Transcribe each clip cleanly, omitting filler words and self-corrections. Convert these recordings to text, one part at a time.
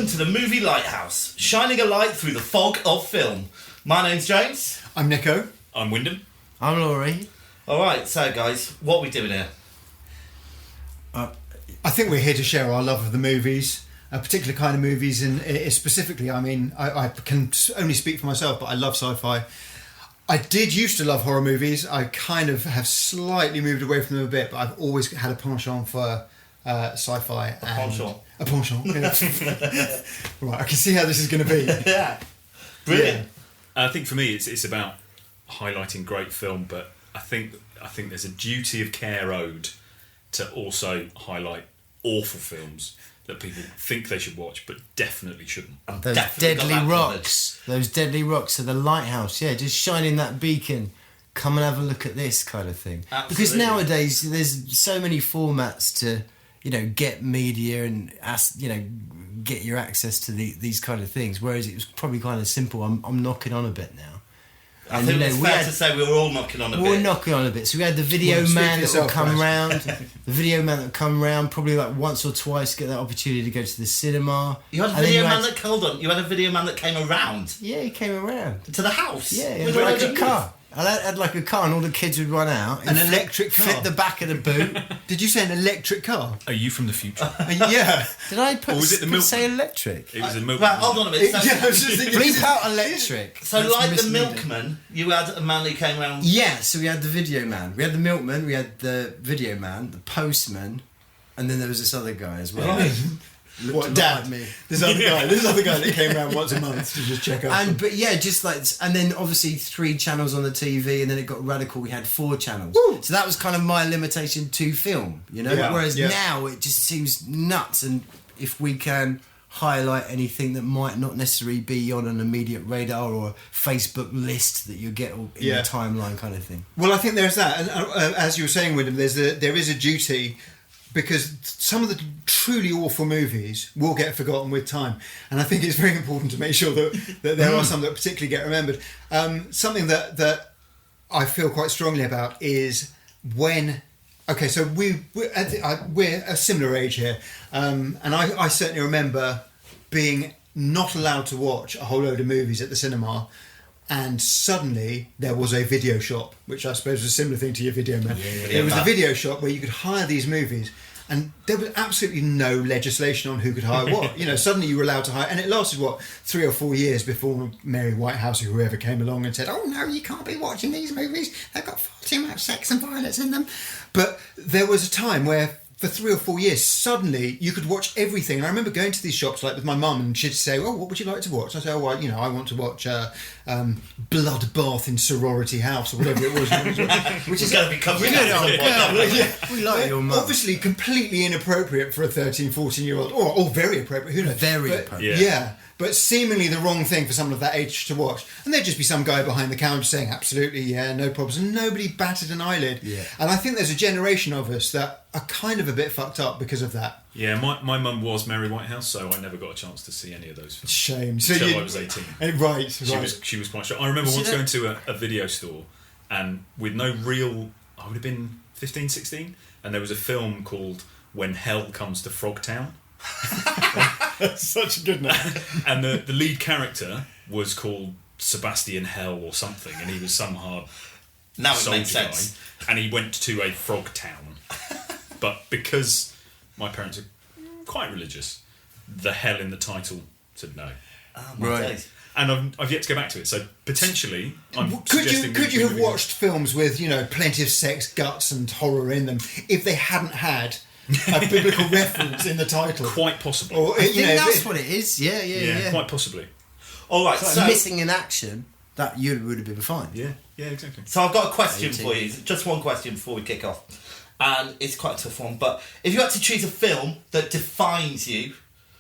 Welcome to the Movie Lighthouse, shining a light through the fog of film. My name's James. I'm Nikko. I'm Wyndham. I'm Laurie. Alright, so guys, what are we doing here? I think we're here to share our love of the movies, a particular kind of movies, and specifically, I mean, I can only speak for myself, but I love sci-fi. I did used to love horror movies. I kind of have slightly moved away from them a bit, but I've always had a penchant for sci-fi. A penchant. Yeah. Right, I can see how this is going to be. Yeah. Brilliant. I think for me, it's about highlighting great film, but I think there's a duty of care owed to also highlight awful films that people think they should watch, but definitely shouldn't. Those deadly rocks. Those deadly rocks are the lighthouse. Yeah, just shining that beacon. Come and have a look at this kind of thing. Absolutely. Because nowadays there's so many formats to, get media and get your access to these kind of things. Whereas it was probably kind of simple. I'm knocking on a bit now. I think it's fair to say we were all knocking on a bit. We were knocking on a bit. So we had the video man that would come round. The video man that would come round probably like once or twice, get that opportunity to go to the cinema. You had a video man that hold on. You had a video man that came around. Yeah, he came around To the house? Yeah, he had like a car. I had like a car and all the kids would run out. An electric car? Fit the back of the boot. Did you say an electric car? Are you from the future? Yeah. Did I put? Or was it the milkman? Say electric? It was a milkman. Right, hold on a minute. I was just thinking. Bleep out electric. So That's like the misleading. milkman, you had a man who came around. Yeah, so we had the video man. We had the milkman, we had the video man, the postman, and then there was this other guy as well. Right. What, Dad? Me. This other guy that came around once a month to just check up. But yeah, just like, and then obviously 3 channels on the TV, and then it got radical. We had 4 channels. Woo! So that was kind of my limitation to film, Yeah, Whereas yeah. now it just seems nuts. And if we can highlight anything that might not necessarily be on an immediate radar or a Facebook list that you get in your timeline kind of thing. Well, I think there's that, and as you were saying, Wyndham, there is a duty, because some of the truly awful movies will get forgotten with time, and I think it's very important to make sure that there are some that particularly get remembered. Something that I feel quite strongly about is when. Okay, so we're a similar age here, and I certainly remember being not allowed to watch a whole load of movies at the cinema. And suddenly there was a video shop, which I suppose was a similar thing to your video man. There was a video shop where you could hire these movies, and there was absolutely no legislation on who could hire what. Suddenly you were allowed to hire, and it lasted 3 or 4 years before Mary Whitehouse or whoever came along and said, "Oh no, you can't be watching these movies. They've got far too much sex and violence in them." But there was a time where, for 3 or 4 years, suddenly you could watch everything. And I remember going to these shops like with my mum, and she'd say, "Oh, what would you like to watch?" I say, "Oh, well, I want to watch Bloodbath in Sorority House," or whatever it was. Which is going to be covering We like your mum. Obviously completely inappropriate for a 13, 14-year-old, or very appropriate, who knows? Very appropriate. Yeah, but seemingly the wrong thing for someone of that age to watch. And there'd just be some guy behind the counter saying, "Absolutely, yeah, no problems," and nobody batted an eyelid. Yeah. And I think there's a generation of us that are kind of a bit fucked up because of that. Yeah, my mum was Mary Whitehouse, so I never got a chance to see any of those films. Shame. Until I was 18. Right. She was quite shy. I remember once going to a video store, and with no real... I would have been 15, 16, and there was a film called When Hell Comes to Frogtown. That's such a good name. And the lead character was called Sebastian Hell or something, and he was some hard Now it soldier makes sense. guy, and he went to a frog town. But because my parents are quite religious, the hell in the title said no. Oh, my days. And I've yet to go back to it, so potentially I'm Could suggesting you have watched films with plenty of sex, guts, and horror in them if they hadn't had a biblical reference in the title? Quite possibly. Or, I think that's what it is. Yeah. Quite possibly. All right, So missing in action, that you would have been fine. Yeah, exactly. So I've got a question for you. Just one question before we kick off. And it's quite a tough one, but if you had to choose a film that defines you,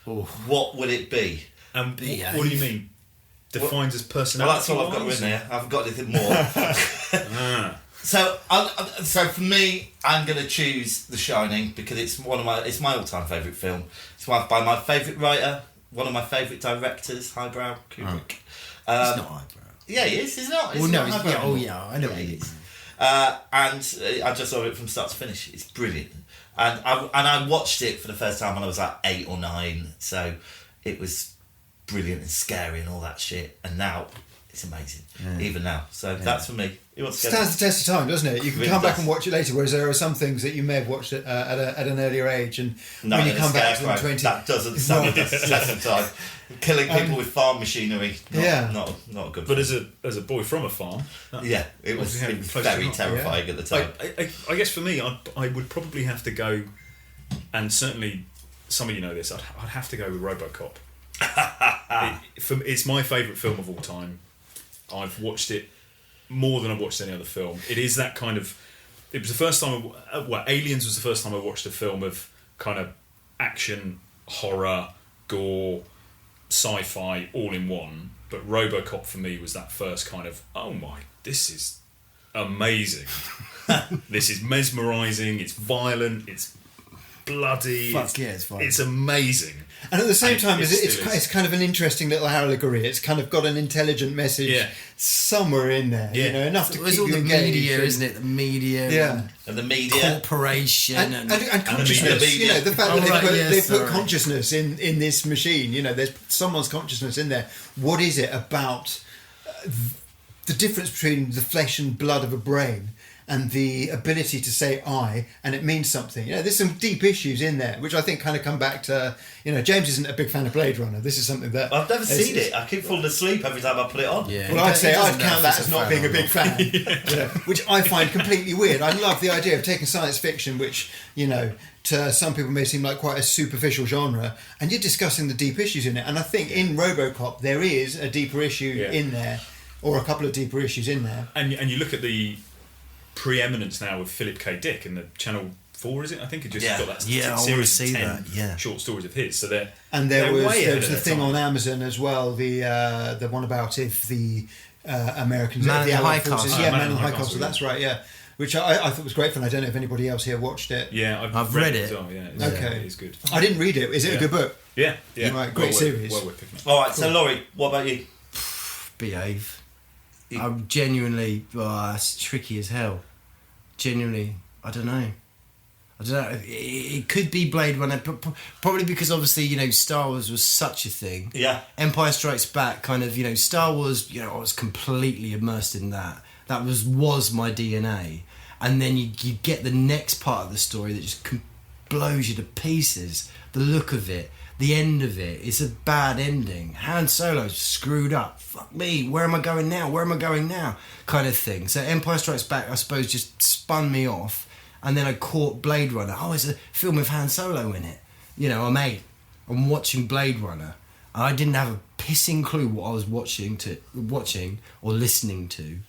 what would it be? What do you mean? Defines as personality? Well, that's all I've got written here. I haven't got anything more. So for me, I'm going to choose The Shining because it's my all-time favourite film. It's by my favourite writer, one of my favourite directors, highbrow Kubrick. It's not highbrow. Yeah, he is. He's not. Well, no, highbrow. I know he is. And I just saw it from start to finish. It's brilliant. And I watched it for the first time when I was like 8 or 9. So it was brilliant and scary and all that shit. And now it's amazing, even now. So that's for me. It stands the test of time, doesn't it? You can come back and watch it later, whereas there are some things that you may have watched at an earlier age, and when you come back to them 20... That doesn't stand the test of time. Killing people with farm machinery, not a good But film. as a boy from a farm... it was very terrifying at the time. I guess for me, I would probably have to go, and certainly some of you know this, I'd have to go with RoboCop. It's my favourite film of all time. I've watched it more than I've watched any other film. It is that kind of... It was the first time... Aliens was the first time I watched a film of kind of action, horror, gore, sci-fi, all in one. But RoboCop for me was that first kind of, oh my, this is amazing. This is mesmerising, it's violent, it's bloody. Fuck yeah, it's violent. It's amazing. And at the same time, it's kind of an interesting little allegory. It's kind of got an intelligent message somewhere in there, enough to keep you engaged. It's all the media, isn't it? The media, and the media, corporation, and consciousness. The fact that they put consciousness in this machine. There's someone's consciousness in there. What is it about the difference between the flesh and blood of a brain and the ability to say I, and it means something? There's some deep issues in there, which I think kind of come back to, James isn't a big fan of Blade Runner. This is something that... I've never seen it. I keep falling asleep every time I put it on. Yeah. Well, I'd count that as not being a big fan, which I find completely weird. I love the idea of taking science fiction, which, to some people may seem like quite a superficial genre, and you're discussing the deep issues in it. And I think in RoboCop, there is a deeper issue in there, or a couple of deeper issues in there. And you look at the preeminence now of Philip K. Dick in the Channel 4, is it? I think it just got that series of 10 short stories of his. So there was the thing on Amazon as well, the one about if the Americans... Man in the High Castle. Man in the High Castle, that's right, yeah. Which I thought was great fun. I don't know if anybody else here watched it. Yeah, I've read it. Well, it's good. I didn't read it. Is it a good book? Yeah. Right, great series. Well worth picking up. All right, so Laurie, what about you? Behave. I'm genuinely... it's tricky as hell. Genuinely, I don't know. It could be Blade Runner, probably because obviously, Star Wars was such a thing. Yeah. Empire Strikes Back, kind of, Star Wars, I was completely immersed in that. That was my DNA. And then you get the next part of the story that just blows you to pieces. The look of it, the end of it, it's a bad ending. Han Solo's screwed up. Fuck me, where am I going now? Kind of thing. So Empire Strikes Back, I suppose, just spun me off. And then I caught Blade Runner. Oh, it's a film with Han Solo in it. I'm watching Blade Runner. And I didn't have a pissing clue what I was watching or listening to.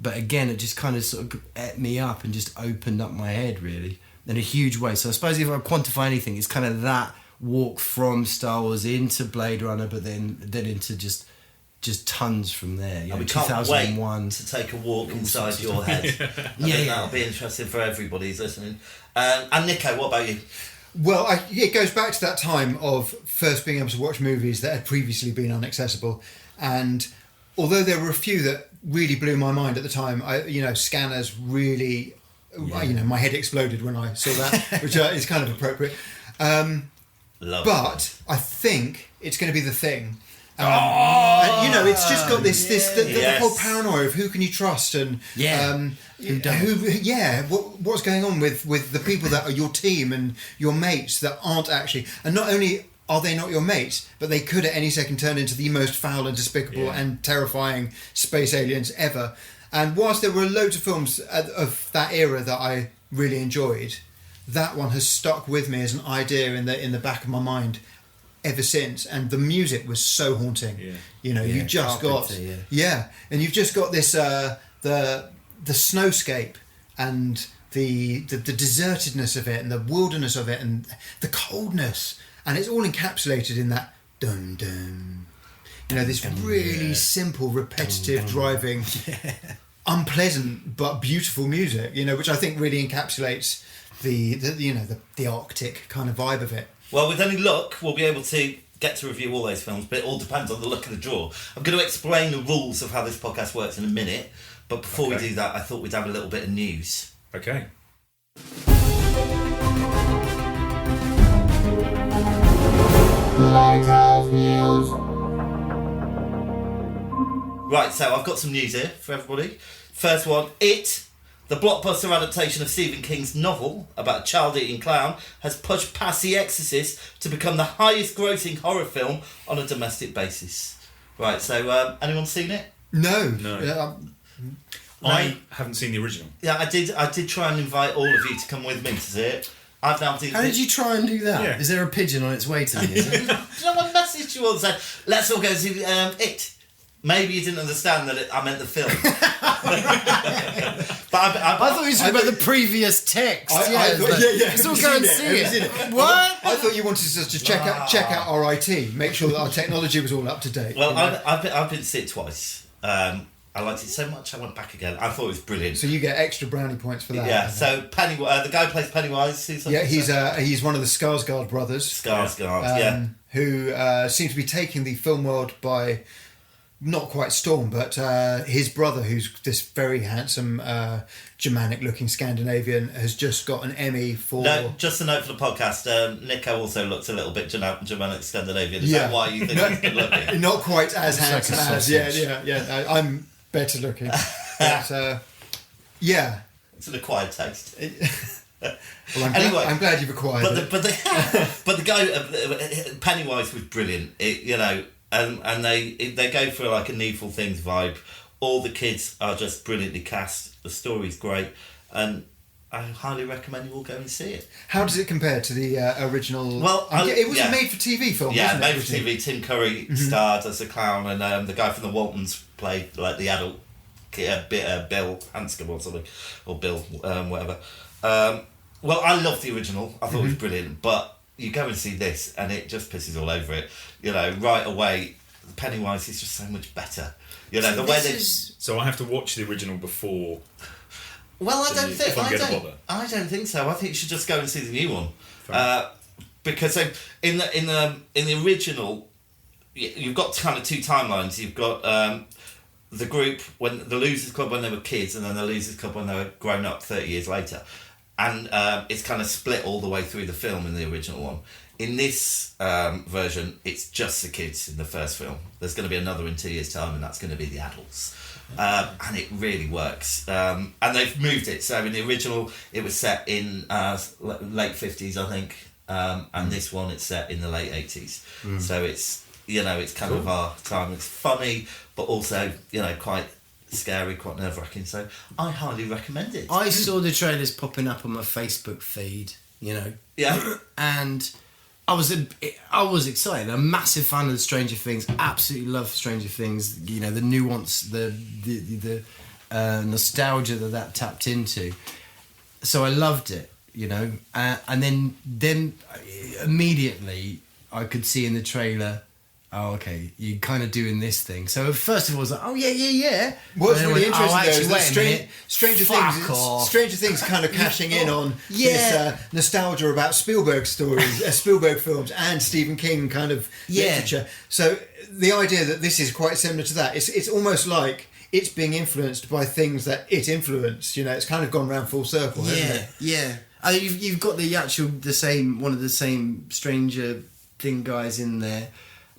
But again, it just kind of sort of ate me up and just opened up my head, really, in a huge way. So I suppose if I quantify anything, it's kind of that walk from Star Wars into Blade Runner, but then into just tons from there. We can't wait to take a walk inside your head. That'll be interesting for everybody who's listening. And Nikko, what about you? Well, it goes back to that time of first being able to watch movies that had previously been inaccessible, and although there were a few that really blew my mind at the time, Scanners really, my head exploded when I saw that, which is kind of appropriate. But I think it's going to be The Thing. It's just got the whole paranoia of who can you trust and what's going on with the people that are your team and your mates that aren't actually, and not only are they not your mates, but they could at any second turn into the most foul and despicable and terrifying space aliens ever. And whilst there were loads of films of that era that I really enjoyed, that one has stuck with me as an idea in the back of my mind ever since. And the music was so haunting. You just got and you've just got this the snowscape and the desertedness of it and the wilderness of it and the coldness, and it's all encapsulated in that dun dun. This really simple, repetitive, driving, unpleasant but beautiful music. Which I think really encapsulates the Arctic kind of vibe of it. Well, with any luck, we'll be able to get to review all those films, but it all depends on the luck of the draw. I'm going to explain the rules of how this podcast works in a minute, but before we do that, I thought we'd have a little bit of news. Okay. Lighthouse News. Right, so I've got some news here for everybody. First one, It, the blockbuster adaptation of Stephen King's novel about a child-eating clown, has pushed past The Exorcist to become the highest-grossing horror film on a domestic basis. Right, so anyone seen it? No. I haven't seen the original. Yeah, I did try and invite all of you to come with me to see it. I've now seen How did you try and do that? Yeah. Is there a pigeon on its way to me? Is it? Do you know what message you all said? Let's all go see It. Maybe you didn't understand that I meant the film. But I thought you were talking about the previous text. Let's all go and see it. What? I thought you wanted us to check out our IT, make sure that our technology was all up to date. Well, I've been to see it twice. I liked it so much I went back again. I thought it was brilliant. So you get extra brownie points for that. Yeah. So the guy who plays Pennywise. He's one of the Skarsgård brothers. Skarsgård, who seem to be taking the film world by not quite storm, but his brother, who's this very handsome, Germanic-looking Scandinavian, has just got an Emmy for. No, just a note for the podcast. Nikko also looks a little bit Germanic Scandinavian. Is that why you think he's good looking? Not quite as handsome as. Yeah. I'm better looking. But, yeah. It's an acquired taste. Well, I'm glad you've acquired it. But the guy Pennywise was brilliant. And they go for like a Needful Things vibe. All the kids are just brilliantly cast. The story's great, and I highly recommend you all go and see it. How does it compare to the original? Well, it was a made-for-TV film. Yeah, wasn't it? made-for-TV. Tim Curry starred as a clown, and the guy from the Waltons played like the adult Bill Hanscom or something, or Bill whatever. Well, I loved the original. I thought it was brilliant, but you go and see this, and it just pisses all over it. Right away, Pennywise is just so much better. The way they. So I have to watch the original before. Well, I don't think so. I think you should just go and see the new one, because in the original, you've got kind of two timelines. You've got the group when the Losers Club when they were kids, and then the Losers Club when they were grown up 30 years later. And it's kind of split all the way through the film in the original one. In this version, it's just the kids in the first film. There's going to be another in 2 years' time, and that's going to be the adults. And it really works. And they've moved it. So in the original, it was set in late 50s, I think. And this one, it's set in the late 80s. So it's, it's kind of our time. It's funny, but also, quite scary, quite nerve-wracking, so I highly recommend it. I saw the trailers popping up on my Facebook feed, Yeah. And I was excited. I'm a massive fan of the Stranger Things. Absolutely love Stranger Things. The nuance, the nostalgia that tapped into. So I loved it, and then immediately I could see in the trailer. Oh, okay, you're kind of doing this thing. So first of all, I was like, oh, yeah. What's really interesting though is that Stranger Things kind of cashing in on this nostalgia about Spielberg stories, Spielberg films, and Stephen King kind of literature. So the idea that this is quite similar to that, it's almost like it's being influenced by things that it influenced. It's kind of gone round full circle, hasn't it? Yeah. You've got one of the same Stranger Thing guys in there.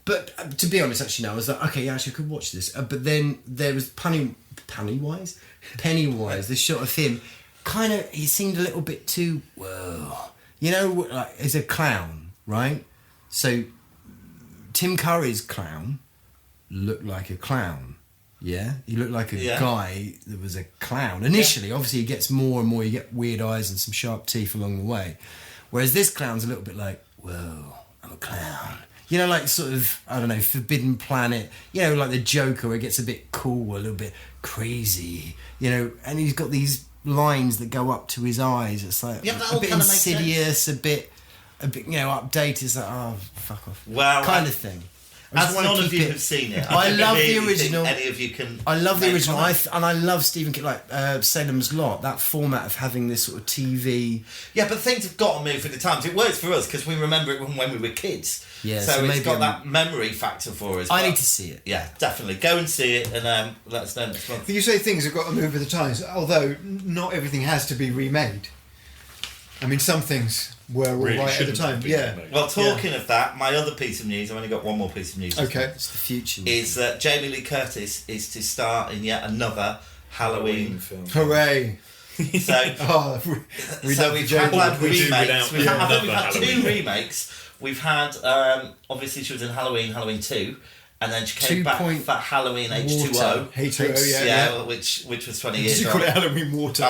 But to be honest, actually, no, I was like, okay, I could watch this. But then there was Pennywise, the shot of him, he seemed a little bit too, like, as a clown, right? So Tim Curry's clown looked like a clown, yeah? He looked like a guy that was a clown. Initially, obviously, he gets more and more, you get weird eyes and some sharp teeth along the way. Whereas this clown's a little bit like, whoa, I'm a clown. Like sort of, I don't know, Forbidden Planet, like the Joker where it gets a bit cool, a little bit crazy, and he's got these lines that go up to his eyes. It's like a bit insidious, a bit, updated. It's like, oh, fuck off. Well, kind of thing. As none of you have seen it, I love the original. Any of you can? I love the original, and I love Stephen King, like Salem's Lot. That format of having this sort of TV. Yeah, but things have got to move with the times. It works for us because we remember it when we were kids. Yeah, so it's got that memory factor for us. I need to see it. Yeah, definitely go and see it, and let us know next month. You say things have got to move with the times, although not everything has to be remade. I mean, some things were all Really right at the shouldn't time. have been Yeah. remade. Well, talking of that, my other piece of news, I've only got one more piece of news. Okay. It's the future. Is that Jamie Lee Curtis is to star in yet another Halloween. film. Hooray! So, Oh, we so love we've the had Jamie. like we do remakes. without We've had, I think we've another had two Halloween. remakes. We've had, obviously she was in Halloween 2, and then she came 2 back point for Halloween water. H2O. H2O, yeah. Which was 20 Did years you old. call it Halloween water?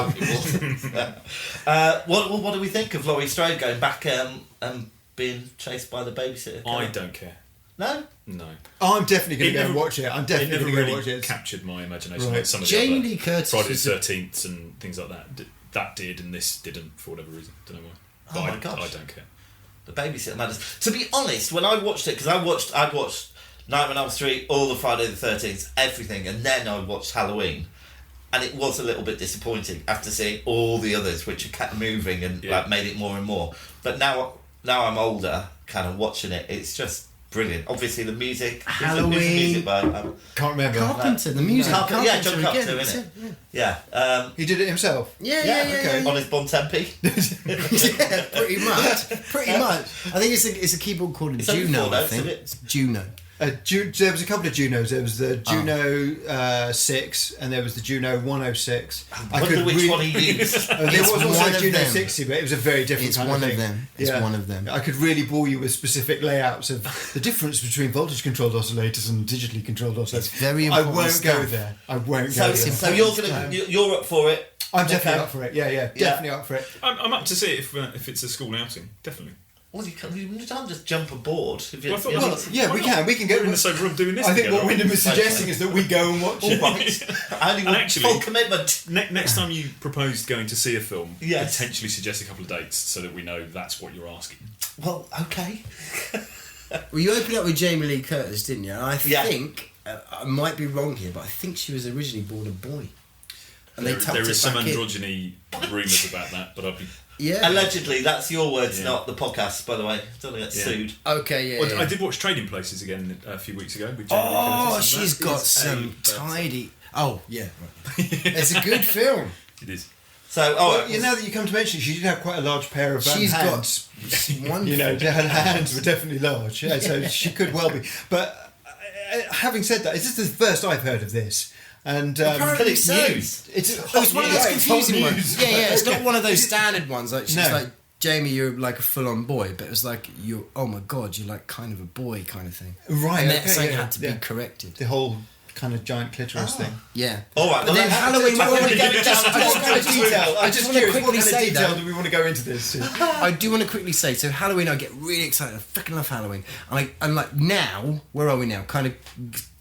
What do we think of Laurie Strode going back and being chased by the babysitter? I don't care. No? No. Oh, I'm definitely going It to go and never- watch it. I'm It definitely never going to go really watch it. captured my imagination Right. like some of the Jamie other Lee Curtis Friday the was a- 13th and things like that. That did, and this didn't for whatever reason. Don't know why. Oh But my I gosh. don't care. The babysitter matters. To be honest, when I watched it, because I'd watched Nightmare on Elm Street, all the Friday the 13th, everything, and then I watched Halloween, and it was a little bit disappointing after seeing all the others, which kept moving and Yeah. like made it more and more. But now I'm older, kind of watching it. It's just brilliant. Obviously, the music. Who's the Halloween. music by? Can't remember. Carpenter, the music. Carpenter, yeah, John again, Carpenter, that's isn't it, Yeah. He did it himself. Yeah. On his Bon Tempi. Yeah, pretty much. Pretty much. I think it's a keyboard called a It's only Juno. 4 I notes, think isn't it? it's Juno. There was a couple of Junos. There was the Juno 6 and there was the Juno 106. I wonder which one he used. There It's was one also a of Juno them. 60, but it was a very different It's kind one of of thing. them. It's one of them. I could really bore you with specific layouts of the difference between voltage controlled oscillators and digitally controlled oscillators. It's very I important won't go stuff. there. I won't go So there. you're up for it. I'm definitely Okay. up for it. Yeah, definitely up for it. I'm up to see it if it's a school outing. Definitely. Well, you can't just jump aboard. If you, Well, I thought- you well, know, Yeah, Why we not? can. We can go. We're in the same room doing this I think together, what aren't Wyndham is suggesting is that we go and watch all it. right. I only And want actually- full commitment. Next time you proposed going to see a film, Yes. potentially suggest a couple of dates so that we know that's what you're asking. Well, okay. Well, you opened up with Jamie Lee Curtis, didn't you? And I Yeah. think I might be wrong here, but I think she was originally born a boy. And they tucked There it is some back in. androgyny rumours about that, but I'd be. Yeah. Allegedly, that's your words, Yeah. not the podcast. By the way, don't get Yeah. sued. Okay, yeah. Well, yeah. I did watch Trading Places again a few weeks ago. With Jamie Lee Oh, Curtis, and she's that got is some a- tidy. Oh, yeah. Right. It's a good film. It is. So, Well, now that you come to mention it, she did have quite a large pair of She's hands. got one. You know, her hands were definitely large. Yeah, so she could well be. But having said that, this is the first I've heard of this. And Apparently it's so. news. it's one of those right, it's hot confusing ones. news. Yeah, it's not one of those standard ones. Like she's No. like, Jamie, you're like a full-on boy, but it was like you're. Oh my god, you're like kind of a boy kind of thing. Right, And okay, that something yeah, had to be yeah. corrected. The whole kind of giant clitoris thing. Yeah. All right. But then Halloween. I think we're going What down kind of detail? I'm just just wanna curious. What quickly kind of say detail that- do we want to go into this? I do want to quickly say, so Halloween, I get really excited. I freaking love Halloween. And like now, where are we now? Kind of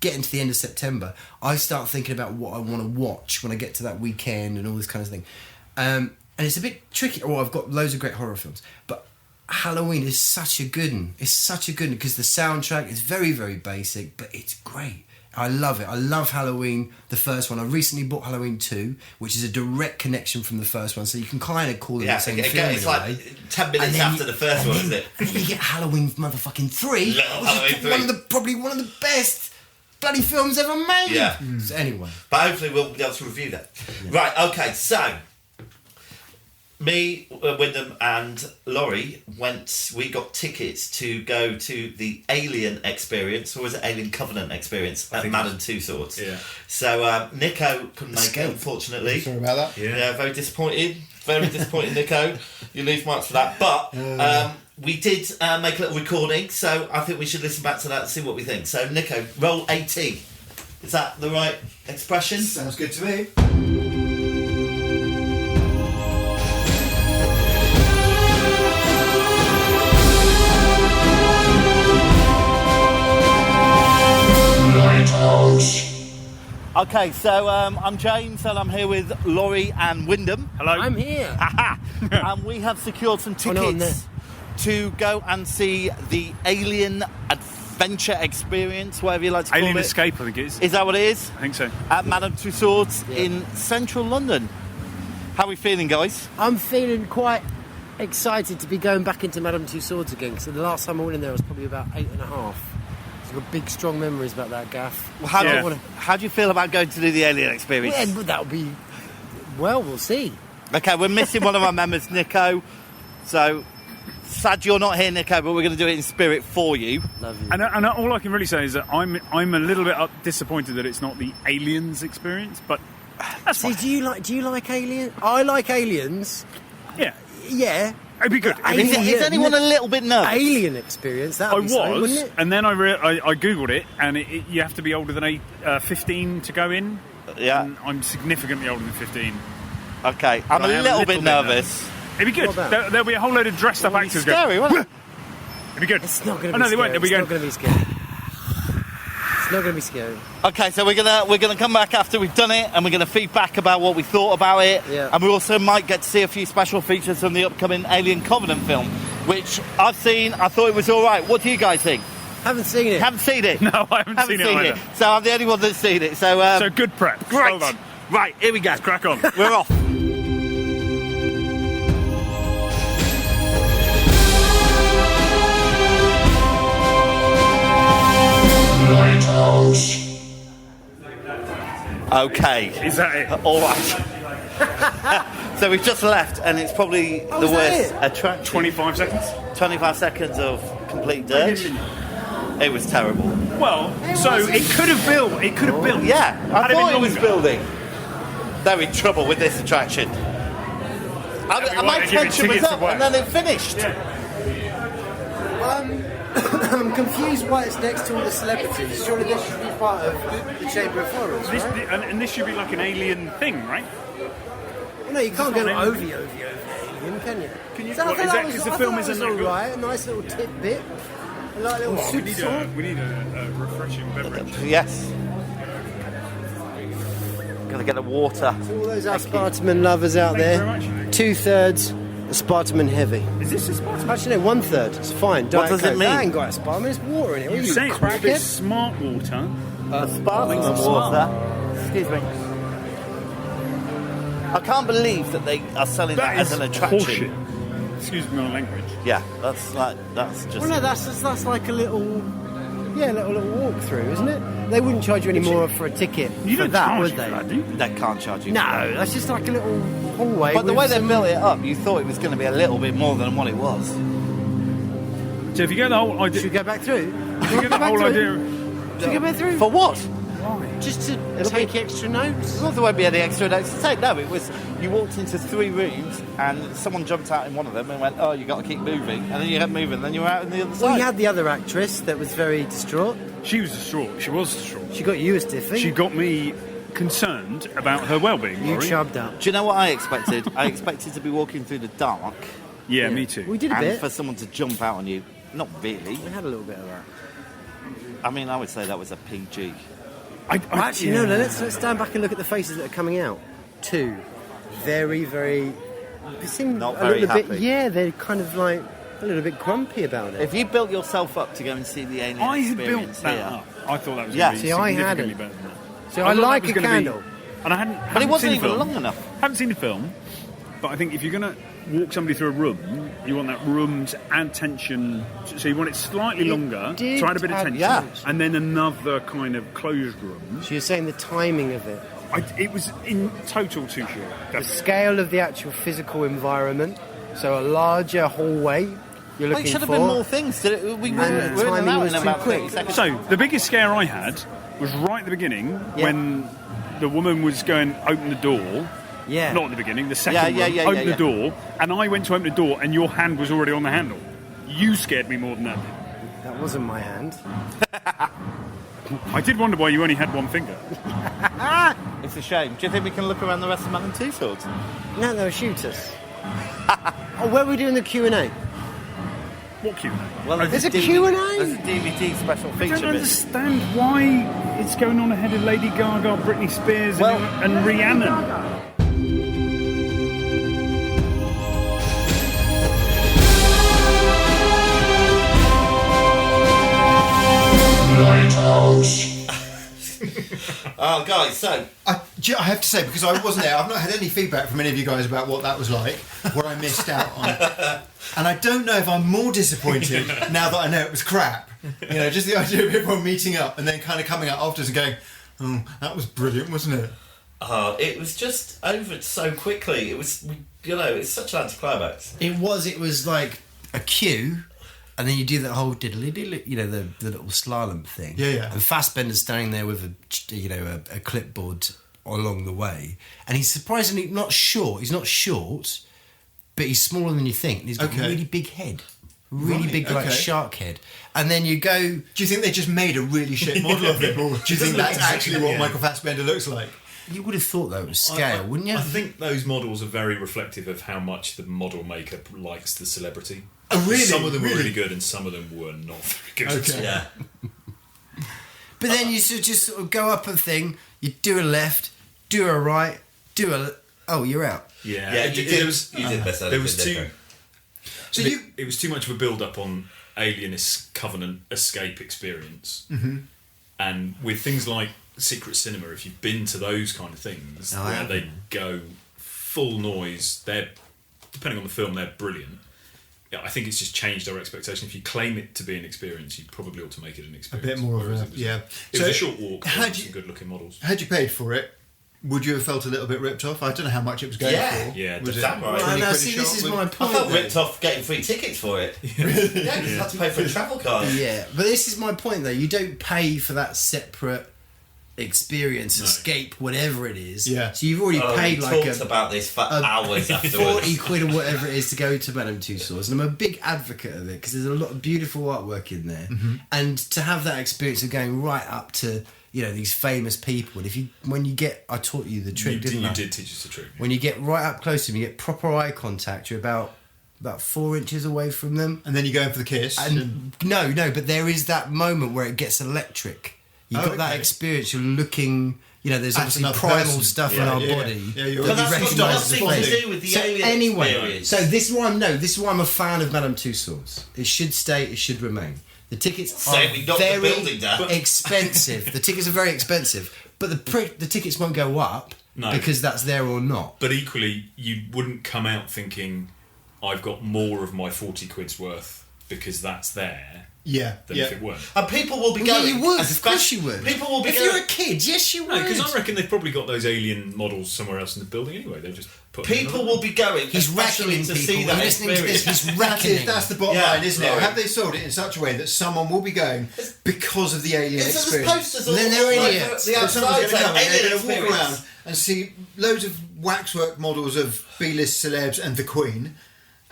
getting to the end of September. I start thinking about what I want to watch when I get to that weekend and all this kind of thing. And it's a bit tricky. Well, I've got loads of great horror films, but Halloween is such a good one. It's such a good one because the soundtrack is very, very basic, but it's great. I love it. I love Halloween, the first one. I recently bought Halloween 2, which is a direct connection from the first one, so you can kind of call them Yeah, the same again, film it's in a like way. 10 minutes And then after the first one, isn't it? And then you get Halloween motherfucking 3, Little which Halloween is 3. probably one of the best bloody films ever made. Yeah. So anyway. But hopefully we'll be able to review that. Right, okay, so me, Wyndham and Laurie we got tickets to go to the Alien Experience, or was it Alien Covenant Experience at think Madame Tussauds. Yeah. So Nikko couldn't make it, Escape. unfortunately. Sorry about that. Yeah, very disappointed. Very disappointed, Nikko. You lose marks for that. But we did make a little recording, so I think we should listen back to that and see what we think. So, Nikko, roll AT. Is that the right expression? Sounds good to me. Lighthouse. Okay, so I'm James and I'm here with Laurie and Wyndham. Hello. I'm here. And we have secured some Oh, no, I'm tickets to go and see the Alien Adventure Experience, whatever you like to call Alien it. Escape, I think it is. Is that what it is? I think so. At Madame Tussauds in central London. How are we feeling, guys? I'm feeling quite excited to be going back into Madame Tussauds again, because the last time I went in there was probably about 8.5. So I've got big, strong memories about that gaff. Well, how, Yeah. how do you feel about going to do the Alien Experience? Yeah, but that'll be... Well, we'll see. Okay, we're missing one of our members, Nikko. So, Sad you're not here, Nico, but we're going to do it in spirit for you. Love you. And all I can really say is that I'm a little bit disappointed that it's not the Aliens experience, but that's See, fine. do you like Aliens? I like Aliens. Yeah, Yeah. it'd be good. Is anyone a little bit nervous? Alien experience? That I would be something, was, wouldn't it? and then I googled it, and you have to be older than 15 to go in. Yeah. And I'm significantly older than 15. Okay, I'm I a am little bit nervous. It'd be good. What about? There'll be a whole load of dressed up actors Scary, going. wasn't it? It'd be good. It's not going Oh, to be no, they scary. won't. They'll be It's going. not going to be scary. It's not going to be scary. Okay, so we're gonna come back after we've done it, and we're gonna feedback about what we thought about it, Yeah. and we also might get to see a few special features from the upcoming Alien Covenant film, which I've seen. I thought it was all right. What do you guys think? Haven't seen it. Haven't seen it. No, I haven't seen it either. So I'm the only one that's seen it. So, So good prep. great. Well done. Right, here we go. Let's crack on. We're off. Lighthouse. Okay. Is that it? All right. So we've just left, and it's probably the is that worst it? attraction. 25 seconds? 25 seconds of complete dirt. It was terrible. Well, so it could have built. It could have built. Yeah, I Had it thought been it was longer. building. They're in trouble with this attraction. That'd be My why they give you tension was tickets up, away. and then it finished. I'm confused why it's next to all the celebrities. Surely this should be part of the Chamber of Horrors, This, right? and this should be like an alien thing, right? Well, no, you can't go not OV Alien, can you? Can you- So I what, thought is that that- was, 'cause the I film thought it isn't was that all good? right, a nice little tidbit. I like a little We soup need salt. a refreshing beverage. Yes. Gonna get a water. All those aspartame lovers out Thank you there, very much. 2/3 aspartame heavy. Is this a spot? Actually, no, 1/3. It's fine. Diet does it Coke. mean? That ain't got aspartame. There's water in it. What are You you, say it's a bit crackhead? smart water. Sparkling water. Excuse me. I can't believe that they are selling that, That as is an attraction. horseshit. Excuse me, my language. Yeah, that's just. Well, no, that's like a little, little walkthrough, isn't it? They wouldn't charge you any more for a ticket You for don't that, charge would for they? that, do you? They can't charge you. for No, that. that's just like a little hallway. But the with way they some- built it up, you thought it was going to be a little bit more than what it was. So if you get the whole idea, Should we go back through? if you get the whole idea, Should we go back through? For what? Just to take extra notes? Well, there won't be any extra notes to take. No, it was you walked into 3 rooms and someone jumped out in one of them and went, "Oh, you got to keep moving," and then you kept moving, and then you were out on the other Well, side. you had the other actress that was very distraught. she was distraught. She was distraught. She got you as diffy. She got me concerned about her well-being. you Laurie. chubbed up. Do you know what I expected? I expected to be walking through the dark Yeah, me too. We did a and bit. for someone to jump out on you. Not really. We had a little bit of that. I mean, I would say that was a PG. Actually, no. Let's stand back and look at the faces that are coming out. 2, very, very. They seem Not a very little happy. bit. Yeah, they're kind of like a little bit grumpy about it. If you built yourself up to go and see the alien I had built experience that here, up. I thought that was Yeah. going to be See, I significantly hadn't. better than that. So I thought that like was a gonna be- candle. And I hadn't. but it hadn't wasn't seen the even film. long enough. Haven't seen the film, but I think if you're going to walk somebody through a room, you want that room to add tension. So you want it slightly longer did to add a bit of add tension, yeah. and then another kind of closed room. So you're saying the timing of it, It was in total too short. the That's- scale of the actual physical environment. So a larger hallway. You're Well, looking it should have for. been more things. We were And in the and timing out was in too about 30 quick. seconds. So the biggest scare I had was right at the beginning Yeah. when the woman was going open the door. Yeah. Not at the beginning, the second Yeah, one. yeah, Open yeah, the yeah. door, and I went to open the door, and your hand was already on the handle. You scared me more than that. That wasn't my hand. I did wonder why you only had one finger. It's a shame. Do you think we can look around the rest of Madame Tussauds? No, they were shooters. Oh, where are we doing the Q&A? What Q&A? Well, There's a Q&A? There's a DVD special I feature don't bit. understand why it's going on ahead of Lady Gaga, Britney Spears, Well- and Rihanna. Lighthouse. Oh, guys, so I have to say, because I wasn't there, I've not had any feedback from any of you guys about what that was like, what I missed out on. And I don't know if I'm more disappointed now that I know it was crap. You know, just the idea of everyone meeting up and then kind of coming out afterwards and going, oh, that was brilliant, wasn't it? it was just over so quickly. It was, it's such an anticlimax. It was like a queue, and then you do that whole diddly, you know, the little slalom thing. Yeah. And Fassbender's standing there with a clipboard along the way, and he's surprisingly not short. He's not short, but he's smaller than you think. And he's got a really big head, like shark head. And then you go. Do you think they just made a really shit model of him, or do you think that's actually what Michael Fassbender looks like? You would have thought that was scale, wouldn't you? I think those models are very reflective of how much the model maker likes the celebrity. Oh, really? Some of them were really good, and some of them were not very good. Okay. Yeah. But then you just sort of go up a thing, you do a left, do a right, you're out. Yeah, Yeah, you did best. There was too. So It was too much of a build-up on Alien Covenant escape experience, and with things like Secret Cinema, if you've been to those kind of things where they go full noise, they're, depending on the film, they're brilliant. Yeah, I think it's just changed our expectation. If you claim it to be an experience, you probably ought to make it an experience. A bit more of Whereas a, it was, yeah. It So was a short walk. had Some you- good-looking models. Had you paid for it, would you have felt a little bit ripped off? I don't know how much it was going Yeah. for. Yeah, was it damn right. 20 Well, now, quid a see, shot? this is my I point. felt though. ripped off getting free tickets for it. Yeah, because you had to pay for a travel card. Yeah, but this is my point though. You don't pay for that separate experience, escape, whatever it is. Yeah. So you've already Oh, paid we like talked about this for hours 40 afterwards. quid or whatever it is to go to Madame Tussauds, and I'm a big advocate of it because there's a lot of beautiful artwork in there, and to have that experience of going right up to these famous people. And I taught you the trick, didn't I? You did teach us the trick. When you get right up close to them, you get proper eye contact. You're about 4 inches away from them. And then you go in for the kiss. And no, but there is that moment where it gets electric. You've got that experience. You're looking. There's That's obviously another primal person. stuff in our body. Yeah, you're But right. that's got recognise the nothing to face. do with the So alien anyway, experience. so this is why I'm a fan of Madame Tussauds. It should stay. It should remain. The tickets Say are we knocked the very building down. expensive. The tickets are very expensive, but the tickets won't go up because that's there or not. But equally, you wouldn't come out thinking, I've got more of my 40 quid's worth because that's there than if it weren't. And people will be Yeah, going. you would. as Of course fast- you would. People will be if going. you're a kid, yes, you would. No, because I reckon they've probably got those alien models somewhere else in the building anyway. They've just put them in People another will be going. He's especially reckoning to people. see Are that you listening to this? experience. He's That's reckoning. That's the bottom Yeah, line, isn't it? sorry. Have they sold it in such a way that someone will be going because of the alien It's experience? posters all Then they're like idiots. The So someone's outside going to come saying and they're alien going to walk experience. around and see loads of waxwork models of B-list celebs and the Queen,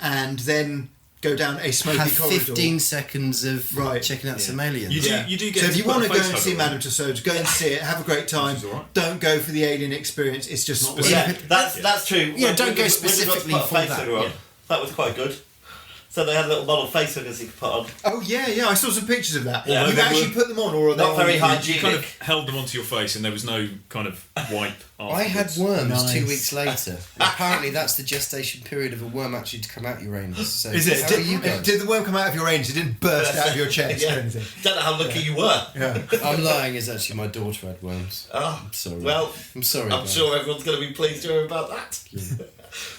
and then go down a smoky Have corridor. 15 seconds of Right. checking out some aliens. You do get So if to you put want a to go face and hugger see on. Madame Tussauds, go and see it, have a great time. Which is all right. Don't go for the alien experience. It's just not worth Yeah, it. that's true. Yeah, When- don't when go we got to specifically put a for face that, hugger on, yeah. That was quite good. So they had little model face huggers you could put on. Oh yeah, I saw some pictures of that. Yeah, you they actually were put them on, or are they not on very you? hygienic. You kind of held them onto your face and there was no kind of wipe I had afterwards. worms Nice. 2 weeks later. Apparently, that's the gestation period of a worm actually to come out your anus. So Is it? How are you guys? Did the worm come out of your anus? It didn't burst out of your chest Yeah. or anything. Don't know how lucky you were. Yeah. I'm lying. Is actually my daughter had worms. Oh, I'm sorry. well, I'm sorry. I'm guys. sure everyone's going to be pleased to hear about that.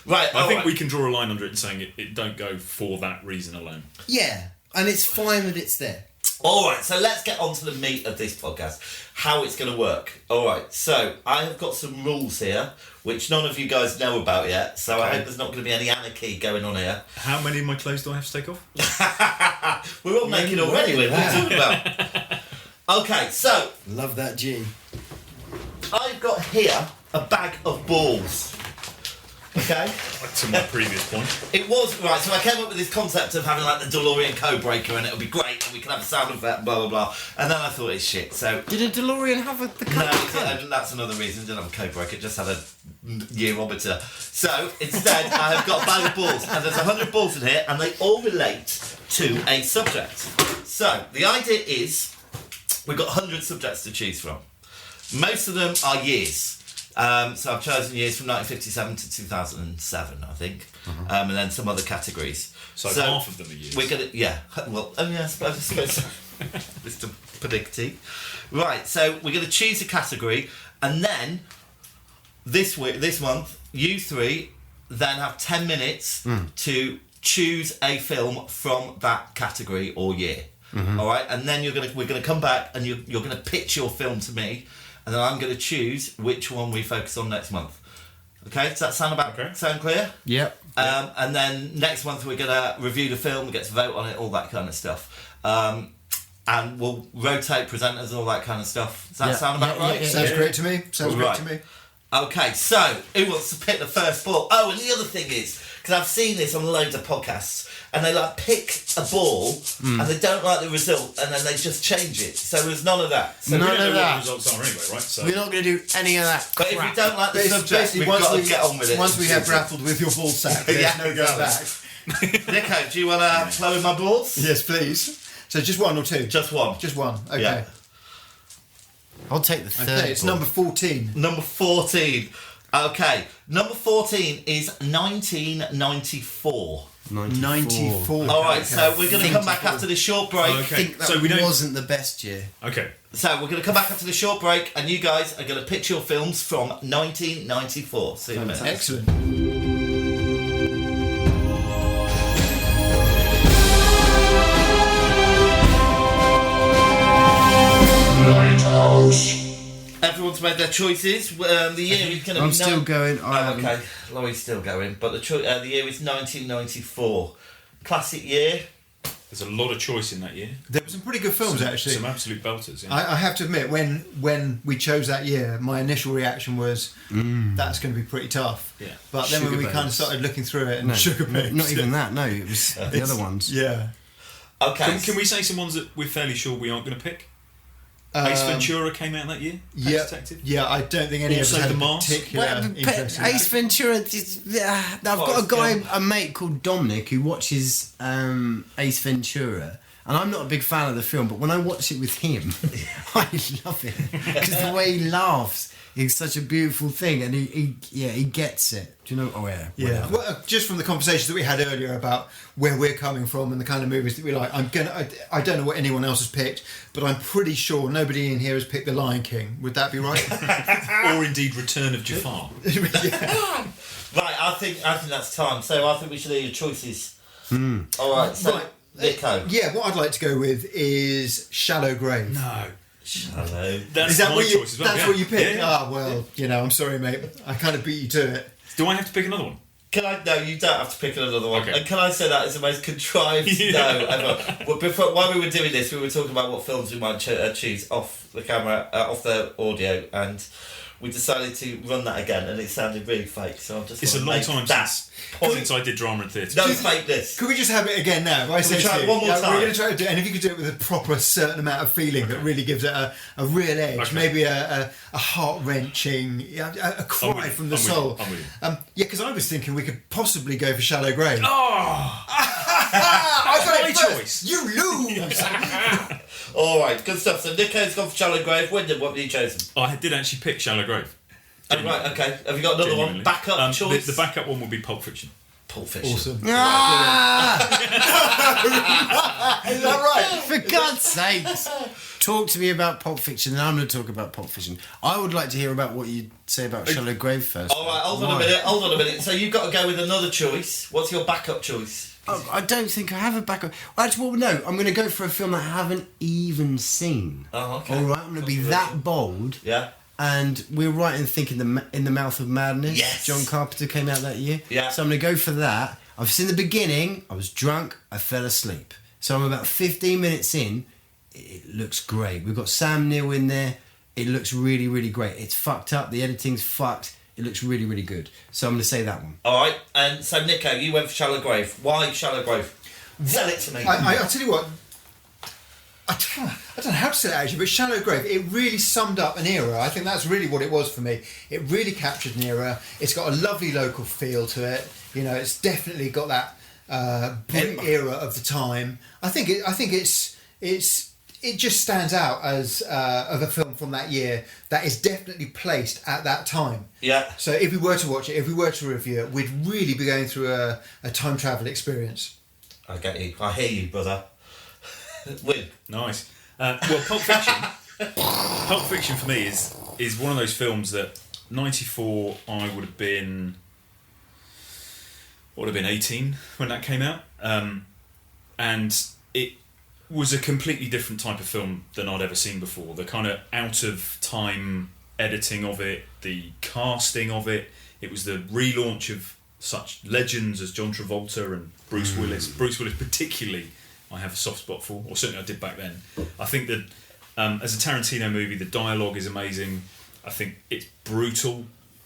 Right, I think alright. we can draw a line under it and saying it don't go for that reason alone. Yeah, and it's fine that it's there. Alright, so let's get on to the meat of this podcast. How it's going to work. Alright, so I have got some rules here, which none of you guys know about yet, so I hope there's not going to be any anarchy going on here. How many of my clothes do I have to take off? We're all naked already, what are you talking about? Okay, so Love that G. I've got here a bag of balls. Okay? To my previous point. It was, right, so I came up with this concept of having like the DeLorean code breaker and it'll be great and we can have a sound effect, blah, blah, blah. And then I thought it's shit, so... Did a DeLorean have the No, that's another reason. It didn't have a code breaker, it just had a yearometer. So, instead, I have got a bag of balls and there's 100 balls in here and they all relate to a subject. So, the idea is we've got 100 subjects to choose from. Most of them are years. So I've chosen years from 1957 to 2007, I think, and then some other categories. So half of them are years. We're gonna, I suppose so. Mr. Predicty. Right, so we're gonna choose a category, and then this month, you three then have 10 minutes to choose a film from that category or year. All right, and then we're gonna come back, and you're gonna pitch your film to me. And then I'm going to choose which one we focus on next month. Okay, does that sound clear? Yep. And then next month we're going to review the film, we get to vote on it, all that kind of stuff. And we'll rotate presenters and all that kind of stuff. Does that sound about right? Sounds great to me. Sounds great to me. Okay, so who wants to pick the first ball? Oh, and the other thing is, because I've seen this on loads of podcasts, and they like pick a ball and they don't like the result, and then they just change it. So there's none of that. So none of that. What the results are anyway, right? So we're not going to do any of that. But crap. if we don't like the subject, we've got to get on with it. Once we have grappled with your ball sack, there's no going back. Nico, do you want to play with my balls? Yes, please. So just one or two? Just one. Just one. Okay. Yeah. I'll take the third. Okay, it's number 14. Number 14. Okay, number 14 is 1994. 94. All right, so we're going to come back after this short break. I think that wasn't the best year. Okay. So we're going to come back after the short break, and you guys are going to pitch your films from 1994. See you in a minute. Excellent. Lighthouse. Everyone's made their choices. The year is going to be... I'm still going. Okay, Laurie's still going, but the year is 1994. Classic year. There's a lot of choice in that year. There were some pretty good films, actually. Some absolute belters. Yeah. I have to admit, when we chose that year, my initial reaction was, that's going to be pretty tough. Yeah. But then when we kind of started looking through it, and Sugar Babes. Not even that, no. It was the other ones. Yeah. Okay. Can we say some ones that we're fairly sure we aren't going to pick? Ace Ventura came out that year. Yeah, Detective. Yeah. I don't think any Also of us had The a Mask. particular interest in Ace that. Ventura. I've got a guy, a mate called Dominic, who watches Ace Ventura, and I'm not a big fan of the film, but when I watch it with him, I love it because the way he laughs is such a beautiful thing, and he gets it. Do you know? Oh yeah. Yeah. Well, just from the conversations that we had earlier about where we're coming from and the kind of movies that we like, I don't know what anyone else has picked, but I'm pretty sure nobody in here has picked The Lion King. Would that be right? Or indeed Return of Jafar. Yeah. Right, I think that's time. So I think we should hear your choices. All right, so Right. Nico. Yeah, what I'd like to go with is Shallow Grave. No. Hello. That's Is that my what you? choice as well. That's yeah. what you picked. Yeah. Ah, well, I'm sorry, mate. I kind of beat you to it. Do I have to pick another one? Can I? No, you don't have to pick another one. Okay. And can I say that is the most contrived Yeah. no ever? Well, while we were doing this, we were talking about what films we might choose off the camera, off the audio, and we decided to run that again, and it sounded really fake. So I'm just. It's a long time since I did drama and theatre. No fake this. Could we just have it again now? I say try to it you, one more time? We're going to try to do it, and if you could do it with a proper certain amount of feeling that really gives it a real edge, Okay. maybe a heart-wrenching, a cry I'm with you. from the I'm with soul. you. I'm with Yeah, because I was thinking we could possibly go for Shallow Grave. Oh! I got my it first. choice. You lose! All right, good stuff. So Nico's gone for Shallow Grave. Wyndham, what have you chosen? I did actually pick Shallow Grave. Oh, right, okay. Have you got another one? Genuinely. Backup choice. The backup one would be Pulp Fiction. Pulp Fiction. Awesome. Ah! Is that right? For God's sakes! Talk to me about Pulp Fiction, and I'm going to talk about Pulp Fiction. I would like to hear about what you say about Shallow Grave first. All right, hold on Why? a minute. So you've got to go with another choice. What's your backup choice? I don't think I have a backup. Well, actually, well, no. I'm going to go for a film I haven't even seen. Oh, okay. All right, I'm going to be that bold. Yeah. And we're right in thinking In the Mouth of Madness. Yes. John Carpenter came out that year. Yeah. So I'm going to go for that. I've seen the beginning. I was drunk. I fell asleep. So I'm about 15 minutes in. It looks great. We've got Sam Neill in there. It looks really, really great. It's fucked up. The editing's fucked. It looks really, really good. So I'm going to say that one. All right. And so Nico, you went for Shallow Grave. Why Shallow Grave? Tell it to me. I'll tell you what. I don't know how to say it actually, but Shallow Grave, it really summed up an era. I think that's really what it was for me. It really captured an era. It's got a lovely local feel to it. It's definitely got that Brit era of the time. I think it just stands out as of a film from that year that is definitely placed at that time. Yeah. So if we were to watch it, if we were to review it, we'd really be going through a time travel experience. I get you. I hear you, brother. Win. Nice. Well, Pulp Fiction. Pulp Fiction for me is one of those films that 94 I would have been 18 when that came out, and it was a completely different type of film than I'd ever seen before. The kind of out of time editing of it, the casting of it. It was the relaunch of such legends as John Travolta and Bruce Willis. Bruce Willis particularly I have a soft spot for, or certainly I did back then. I think that as a Tarantino movie, the dialogue is amazing. I think it's brutal.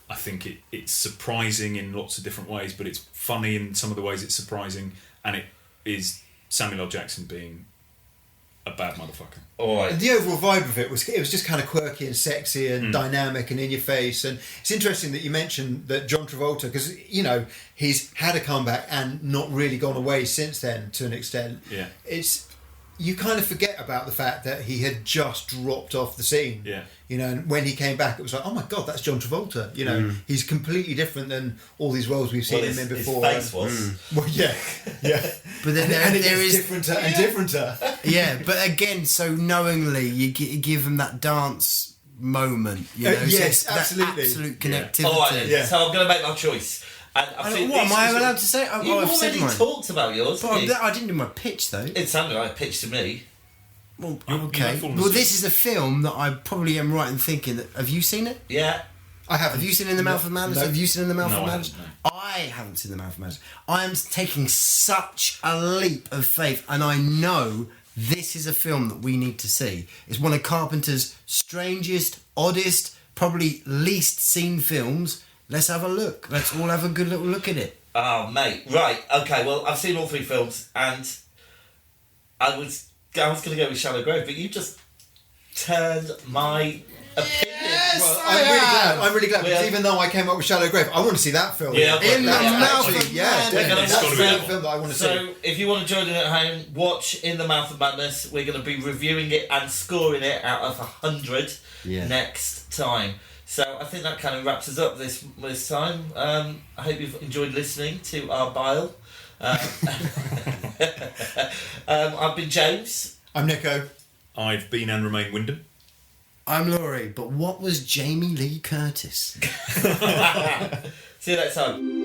I think it's surprising in lots of different ways, but it's funny in some of the ways it's surprising, and it is Samuel L. Jackson being a bad motherfucker. All right. The overall vibe of it was just kind of quirky and sexy and dynamic and in your face. And it's interesting that you mentioned that John Travolta, because he's had a comeback and not really gone away since then to an extent. Yeah. You kind of forget about the fact that he had just dropped off the scene. Yeah. And when he came back, it was like, oh my God, that's John Travolta. He's completely different than all these roles we've seen him in before. His face was. Well, yeah. But then and there is differenter and differenter. Yeah, but again, so knowingly you give them that dance moment. Yes, so absolutely. That absolute connectivity. All right, then. So I'm going to make my choice. And What am I allowed to say? You've already talked about yours. But I didn't do my pitch though. It sounded like a pitch to me. Well, You okay. have fallen Well, asleep. this is a film that I probably am right in thinking that. Have you seen it? Yeah. I haven't. Have you seen In the Mouth of Madness? No. Have you seen In the Mouth No, of I Madness? haven't, I haven't seen In the Mouth of Madness. I am taking such a leap of faith, and I know this is a film that we need to see. It's one of Carpenter's strangest, oddest, probably least seen films. Let's have a look. Let's all have a good little look at it. Oh, mate. Right. Okay. Well, I've seen all three films, and I was going to go with Shallow Grave, but you just turned my opinion. Well, I'm really glad because even though I came up with Shallow Grave, I want to see that film. Yeah, In the Mouth Actually, of yeah, Madness. We're gonna definitely. It's That's gotta the be film that film that I want to see. So, if you want to join in at home, watch In the Mouth of Madness. We're going to be reviewing it and scoring it out of 100 next time. So I think that kind of wraps us up this time. I hope you've enjoyed listening to our bile. I've been James. I'm Nikko. I've been and remain Wyndham. I'm Laurie, but what was Jamie Lee Curtis? See you next time.